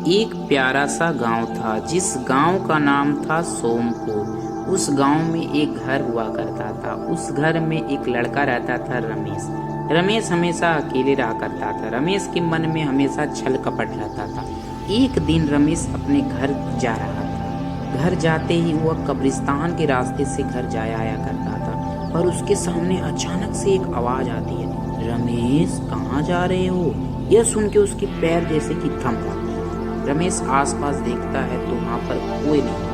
एक प्यारा सा गांव था जिस गांव का नाम था सोमपुर। उस गांव में एक घर हुआ करता था। उस घर में एक लड़का रहता था रमेश। रमेश हमेशा अकेले रहा करता था। रमेश के मन में हमेशा छल कपट रहता था। एक दिन रमेश अपने घर जा रहा था। घर जाते ही वह कब्रिस्तान के रास्ते से घर जाया आया करता था, पर उसके सामने अचानक से एक आवाज आती है, रमेश कहाँ जा रहे हो? यह सुन के उसके पैर जैसे कि थम जाते हैं। रमेश आसपास देखता है तो वहाँ पर कोई नहीं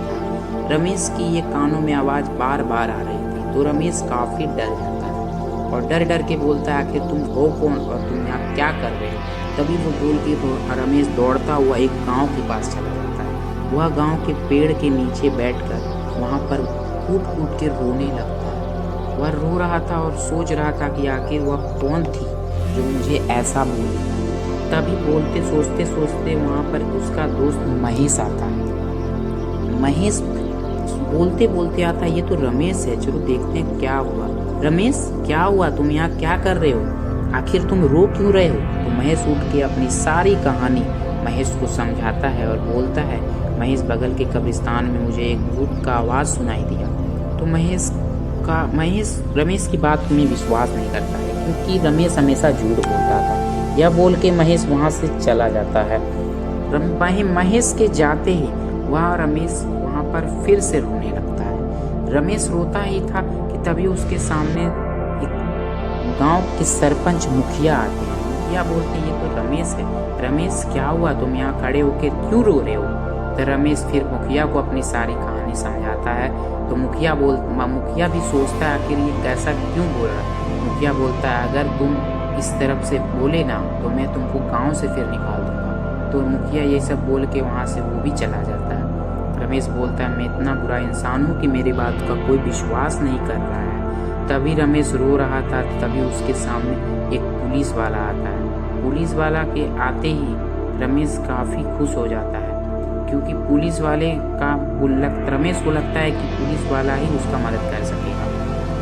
था। रमेश की ये कानों में आवाज बार बार आ रही थी तो रमेश काफी डर जाता है और डर डर के बोलता है, आखिर तुम हो कौन और तुम यहाँ क्या कर रहे हो? तभी वो बोल के रमेश दौड़ता हुआ एक गांव के पास चला जाता है। वह गांव के पेड़ के नीचे बैठकर वहाँ पर कूट कूट के रोने लगता है। वह रो रहा था और सोच रहा था कि आखिर वह कौन थी जो मुझे ऐसा बोली। तभी बोलते सोचते सोचते वहाँ पर उसका दोस्त महेश आता है। महेश बोलते बोलते आता है, ये तो रमेश है, चलो देखते हैं क्या हुआ। रमेश क्या हुआ? तुम यहाँ क्या कर रहे हो? आखिर तुम रो क्यों रहे हो? तो महेश उठ के अपनी सारी कहानी महेश को समझाता है और बोलता है, महेश बगल के कब्रिस्तान में मुझे एक भूत का आवाज़ सुनाई दिया। तो महेश रमेश की बात में विश्वास नहीं करता है क्योंकि रमेश हमेशा झूठ बोलता था। यह बोल के महेश वहाँ से चला जाता है। महेश के जाते ही रमेश वहाँ पर फिर से रोने लगता है। रमेश रोता ही था कि तभी उसके सामने एक गांव के सरपंच मुखिया आते हैं। मुखिया बोलते ये तो रमेश है। रमेश क्या हुआ? तुम यहाँ खड़े होकर क्यों रो रहे हो? तो रमेश फिर मुखिया को अपनी सारी कहानी समझाता है। तो मुखिया भी सोचता है आखिर ये कैसा क्यों बोल रहा है। मुखिया बोलता है, अगर तुम इस तरफ से बोले ना तो मैं तुमको गांव से फिर निकाल दूंगा। तो मुखिया ये सब बोल के वहाँ से वो भी चला जाता है। रमेश बोलता है, मैं इतना बुरा इंसान हूँ कि मेरी बात का कोई विश्वास नहीं कर रहा है। तभी रमेश रो रहा था, तभी उसके सामने एक पुलिस वाला आता है। पुलिस वाला के आते ही रमेश काफ़ी खुश हो जाता है क्योंकि पुलिस वाले का रमेश को लगता है कि पुलिस वाला ही उसका मदद कर सकेगा।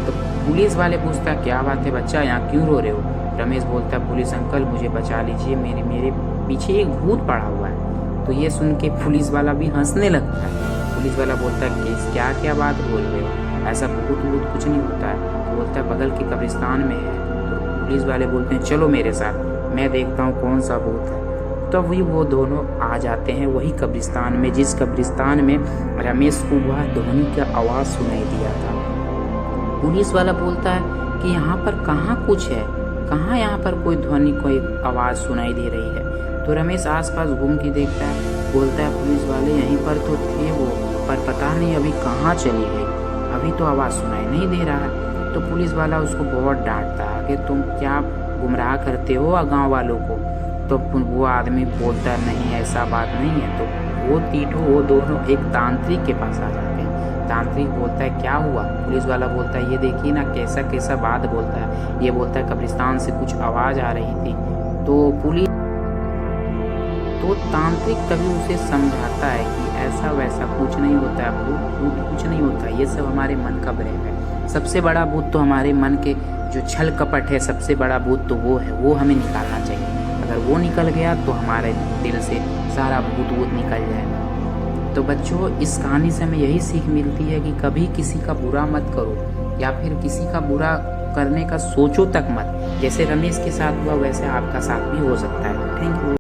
तो पुलिस वाले पूछता है, क्या बात है बच्चा, यहाँ क्यों रो रहे हो? रमेश बोलता है, पुलिस अंकल मुझे बचा लीजिए, मेरे पीछे एक भूत पड़ा हुआ है। तो ये सुन के पुलिस वाला भी हंसने लगता है। पुलिस वाला बोलता है कि क्या क्या बात बोल रहे हो, ऐसा भूत कुछ नहीं होता है। तो बोलता है बगल के कब्रिस्तान में है। तो पुलिस वाले बोलते हैं, चलो मेरे साथ, मैं देखता हूँ कौन सा भूत है। तो वही वो दोनों आ जाते हैं वही कब्रिस्तान में जिस कब्रिस्तान में रमेश को वह ध्वनि का आवाज़ सुनाई दिया था। पुलिस वाला बोलता है कि यहाँ पर कहाँ कुछ है, कहाँ यहाँ पर कोई ध्वनि कोई आवाज़ सुनाई दे रही है। तो रमेश आसपास घूम के देखता है, बोलता है पुलिस वाले यहीं पर तो थे वो, पर पता नहीं अभी कहाँ चली गई, अभी तो आवाज़ सुनाई नहीं दे रहा है। तो पुलिस वाला उसको बहुत डांटता है कि तुम क्या गुमराह करते हो गाँव वालों को। तो वो आदमी बोलता है, नहीं ऐसा बात नहीं है। तो वो दोनों एक तांत्रिक के पास आ जाते हैं। तांत्रिक बोलता है, क्या हुआ? पुलिस वाला बोलता है, ये देखिए ना कैसा कैसा बात बोलता है। ये बोलता है कब्रिस्तान से कुछ आवाज़ आ रही थी। तो तांत्रिक तभी उसे समझाता है कि ऐसा वैसा कुछ नहीं होता है, भूत कुछ नहीं होता, ये सब हमारे मन का भ्रम है। सबसे बड़ा भूत तो हमारे मन के जो छल कपट है, सबसे बड़ा भूत तो वो है, वो हमें निकालना चाहिए। अगर वो निकल गया तो हमारे दिल से सारा भूत निकल जाएगा। तो बच्चों, इस कहानी से हमें यही सीख मिलती है कि कभी किसी का बुरा मत करो या फिर किसी का बुरा करने का सोचो तक मत। जैसे रमेश के साथ हुआ वैसे आपका साथ भी हो सकता है। Thank you.